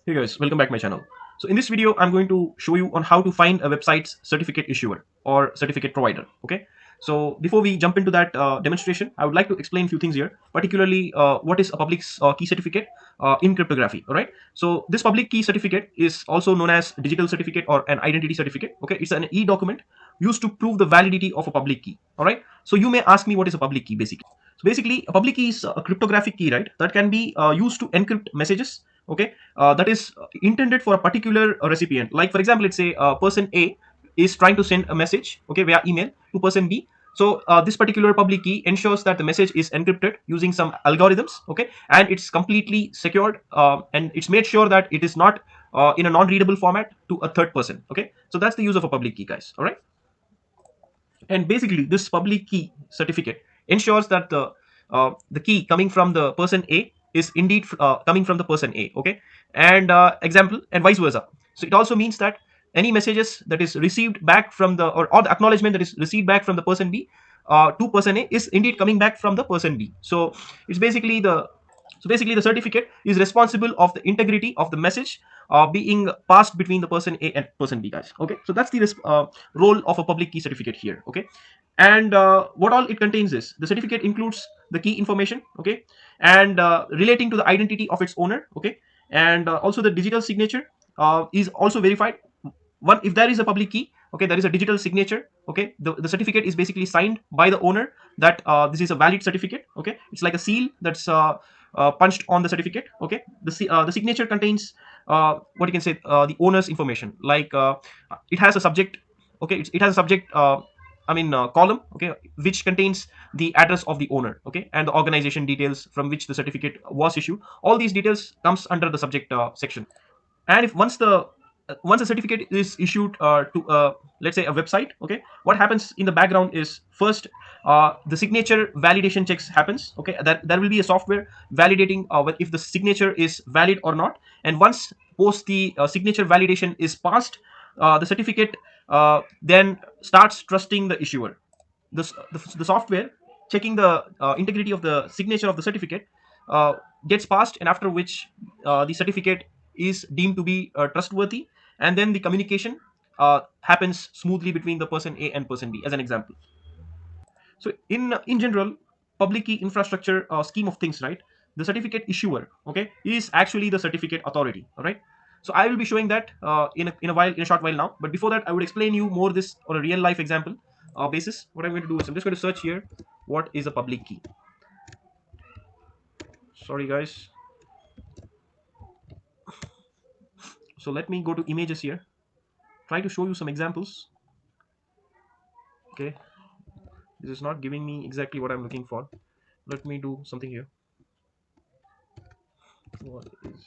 Hey guys, welcome back to my channel. So in this video, I'm going to show you on how to find a website's certificate issuer or certificate provider. Okay. So before we jump into that demonstration, I would like to explain a few things here, particularly what is a public key certificate in cryptography. All right. So this public key certificate is also known as digital certificate or an identity certificate. Okay. It's an e-document used to prove the validity of a public key. All right. So you may ask me what is a public key basically. So basically, a public key is a cryptographic key, right? That can be used to encrypt messages. Okay, that is intended for a particular recipient. Like for example, let's say person A is trying to send a message, okay, via email to person B. So this particular public key ensures that the message is encrypted using some algorithms, okay, and it's completely secured, and it's made sure that it is not in a non-readable format to a third person. Okay, so that's the use of a public key, guys. All right. And basically this public key certificate ensures that the key coming from the person A is indeed coming from the person A. Okay, and example and vice versa. So it also means that any messages that is received back from the or the acknowledgement that is received back from the person B to person A is indeed coming back from the person B. So it's basically the certificate is responsible of the integrity of the message being passed between the person A and person B, guys. Okay, so that's the role of a public key certificate here. Okay, and what all it contains is the certificate includes the key information. Okay, and relating to the identity of its owner. Okay, and also the digital signature is also verified. One, if there is a public key, okay, there is a digital signature. Okay, the certificate is basically signed by the owner that this is a valid certificate. Okay, it's like a seal that's punched on the certificate. Okay, the signature contains what you can say the owner's information, like it has a subject. Okay, it has a subject column, okay, which contains the address of the owner, okay, and the organization details from which the certificate was issued. All these details comes under the subject section. And if once a certificate is issued to let's say a website, okay, what happens in the background is first the signature validation checks happens. Okay, that there will be a software validating if the signature is valid or not. And once post the signature validation is passed, the certificate then starts trusting the issuer. The software checking the integrity of the signature of the certificate uh, gets passed, and after which the certificate is deemed to be trustworthy, and then the communication happens smoothly between the person A and person B, as an example. So in general, public key infrastructure scheme of things, right, the certificate issuer, okay, is actually the certificate authority. All right. So I will be showing that in a short while now, but before that I would explain you more this on a real life example basis. What I'm going to do is I'm just going to search here what is a public key. Sorry guys. So let me go to images here, try to show you some examples. Okay, this is not giving me exactly what I'm looking for. Let me do something here. What is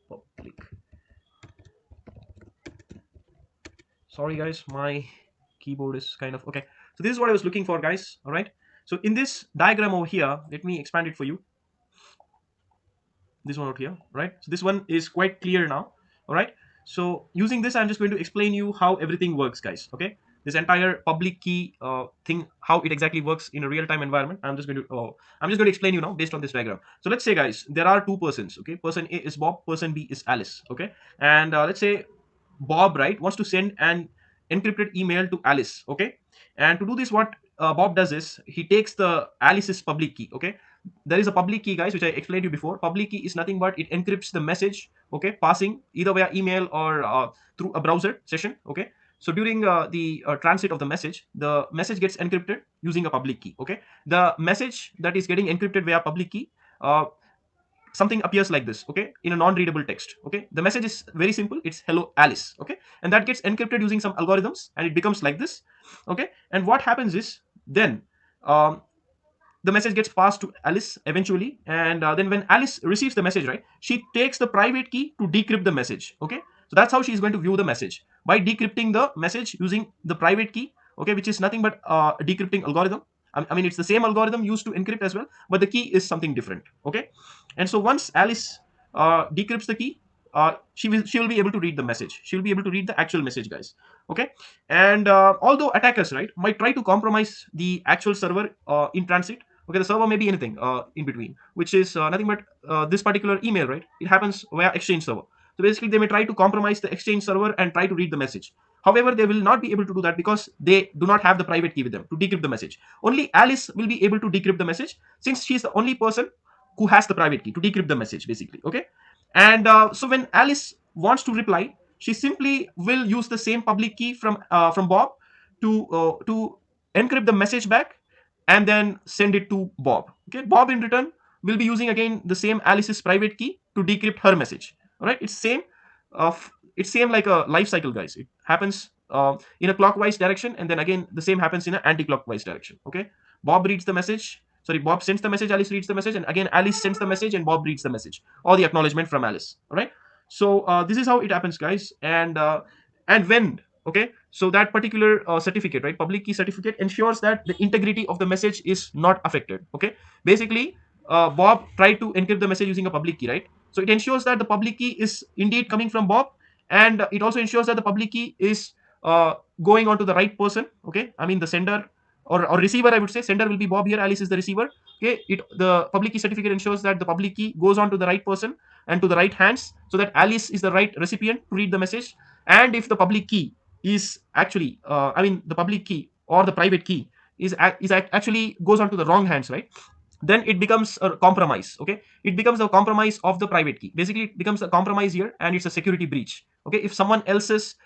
public? Sorry guys, my keyboard is kind of okay. So this is what I was looking for, guys. All right, so in this diagram over here, let me expand it for you. This one out here, right? So this one is quite clear now. All right, so using this, I'm just going to explain you how everything works, guys. Okay, this entire public key thing, how it exactly works in a real-time environment, I'm just going to explain you now based on this diagram. So let's say, guys, there are two persons. Okay, person A is Bob, person B is Alice. Okay, and let's say Bob, right, wants to send an encrypted email to Alice. Okay, and to do this, what Bob does is he takes the Alice's public key. Okay, there is a public key, guys, which I explained to you before. Public key is nothing but it encrypts the message, okay, passing either via email or through a browser session. Okay, so during the transit of the message gets encrypted using a public key. Okay, the message that is getting encrypted via public key, something appears like this, okay, in a non-readable text. Okay, the message is very simple, it's hello Alice. Okay, and that gets encrypted using some algorithms and it becomes like this. Okay, and what happens is then the message gets passed to Alice eventually, and then when Alice receives the message, right, she takes the private key to decrypt the message. Okay, so that's how she's going to view the message, by decrypting the message using the private key. Okay, which is nothing but a decrypting algorithm. I mean, it's the same algorithm used to encrypt as well, but the key is something different. Okay, and so once Alice decrypts the key, she will be able to read the message. She will be able to read the actual message, guys. Okay, and although attackers, right, might try to compromise the actual server in transit. Okay, the server may be anything in between, which is nothing but this particular email, right? It happens via Exchange server. So basically they may try to compromise the exchange server and try to read the message. However, they will not be able to do that because they do not have the private key with them to decrypt the message. Only Alice will be able to decrypt the message, since she is the only person who has the private key to decrypt the message basically. Okay. And so when Alice wants to reply, she simply will use the same public key from Bob to encrypt the message back and then send it to Bob. Okay, Bob in return will be using again the same Alice's private key to decrypt her message. All right, it's same like a life cycle, guys. It happens in a clockwise direction, and then again the same happens in an anti-clockwise direction. Okay, Bob reads the message. Sorry, Bob sends the message. Alice reads the message, and again Alice sends the message, and Bob reads the message or the acknowledgement from Alice. All right. So this is how it happens, guys. And when, okay, so that particular certificate, right, public key certificate ensures that the integrity of the message is not affected. Okay, basically Bob tried to encrypt the message using a public key, right? So it ensures that the public key is indeed coming from Bob, and it also ensures that the public key is going on to the right person. Okay, I mean the sender or receiver, I would say. Sender will be Bob here, Alice is the receiver. Okay, the public key certificate ensures that the public key goes on to the right person and to the right hands, so that Alice is the right recipient to read the message. And if the public key is actually I mean the public key or the private key actually goes on to the wrong hands, right, then it becomes a compromise. Okay, it becomes a compromise of the private key. Basically it becomes a compromise here, and it's a security breach. Okay, if someone else's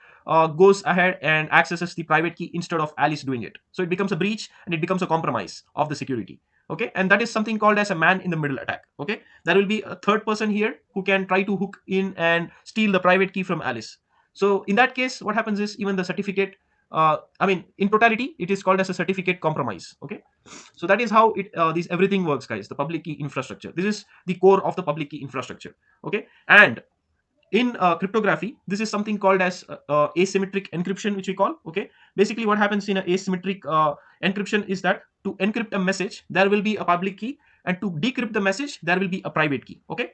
goes ahead and accesses the private key instead of Alice doing it, so it becomes a breach and it becomes a compromise of the security. Okay, and that is something called as a man in the middle attack. Okay, there will be a third person here who can try to hook in and steal the private key from Alice. So in that case, what happens is even the certificate, I mean, in totality, it is called as a certificate compromise. Okay, so that is how it this everything works, guys. The public key infrastructure. This is the core of the public key infrastructure. Okay, and in cryptography, this is something called as asymmetric encryption, which we call. Okay, basically what happens in a asymmetric encryption is that to encrypt a message, there will be a public key, and to decrypt the message, there will be a private key. Okay,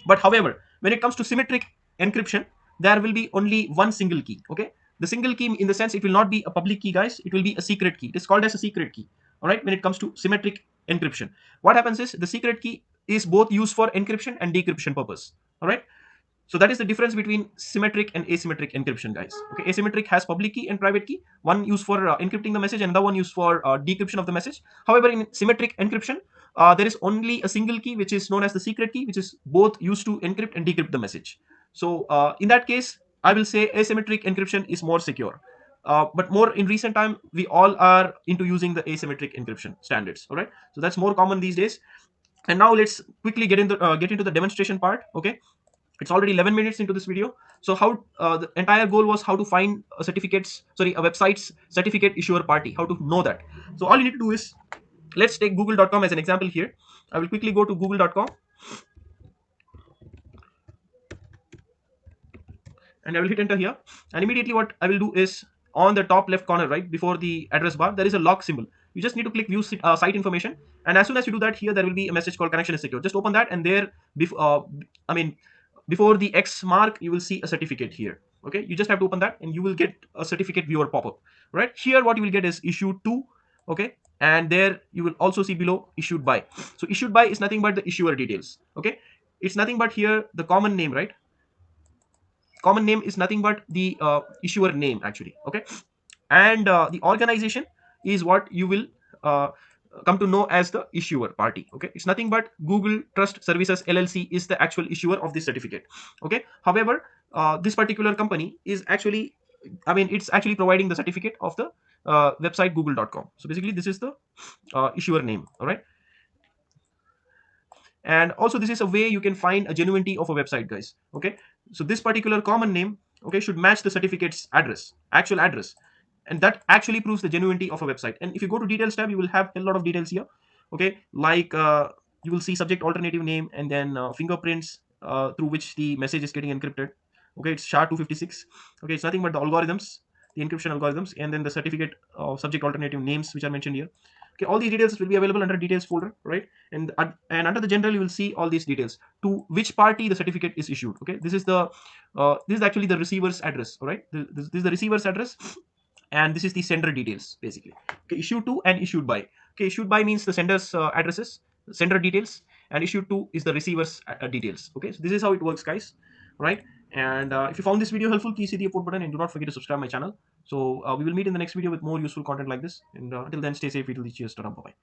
but however, when it comes to symmetric encryption, there will be only one single key. Okay, the single key in the sense it will not be a public key, guys. It will be a secret key. It is called as a secret key. All right, when it comes to symmetric encryption, what happens is the secret key is both used for encryption and decryption purpose. All right, so that is the difference between symmetric and asymmetric encryption, guys. Okay, asymmetric has public key and private key, one used for encrypting the message and another one used for decryption of the message. However, in symmetric encryption, there is only a single key, which is known as the secret key, which is both used to encrypt and decrypt the message. So in that case, I will say asymmetric encryption is more secure. But more in recent time, we all are into using the asymmetric encryption standards. All right, so that's more common these days. And now let's quickly get into the demonstration part. Okay, it's already 11 minutes into this video. So how the entire goal was how to find a a website's certificate issuer party, how to know that. So all you need to do is, let's take google.com as an example here. I will quickly go to google.com and I will hit enter here. And immediately what I will do is, on the top left corner, right before the address bar, there is a log symbol. You just need to click view site information, and as soon as you do that, here there will be a message called connection is secure. Just open that, and there I mean before the X mark, you will see a certificate here. Okay, you just have to open that and you will get a certificate viewer pop-up. Right here, what you will get is issued to. Okay, and there you will also see below issued by. So issued by is nothing but the issuer details. Okay, it's nothing but here the common name, right? Common name is nothing but the issuer name actually. Okay, and the organization is what you will come to know as the issuer party. Okay, it's nothing but Google Trust Services LLC is the actual issuer of this certificate. Okay, however, this particular company is actually, I mean, it's actually providing the certificate of the website google.com. So basically this is the issuer name. All right, and also this is a way you can find a genuinity of a website, guys. Okay, so this particular common name, okay, should match the certificate's address, actual address, and that actually proves the genuinity of a website. And if you go to details tab, you will have a lot of details here. Okay, like you will see subject alternative name, and then fingerprints through which the message is getting encrypted. Okay, it's SHA-256. Okay, it's nothing but the algorithms, the encryption algorithms, and then the certificate subject alternative names which are mentioned here. Okay, all these details will be available under details folder, right? And under the general, you will see all these details to which party the certificate is issued. Okay, this is actually the receiver's address. All right, this is the receiver's address, and this is the sender details basically. Okay, issued to and issued by. Okay, issued by means the sender's addresses, sender details, and issued to is the receiver's details. Okay, so this is how it works, guys. Right, And if you found this video helpful, please hit the support button and do not forget to subscribe my channel. So we will meet in the next video with more useful content like this. And until then, stay safe. Cheers. Bye bye.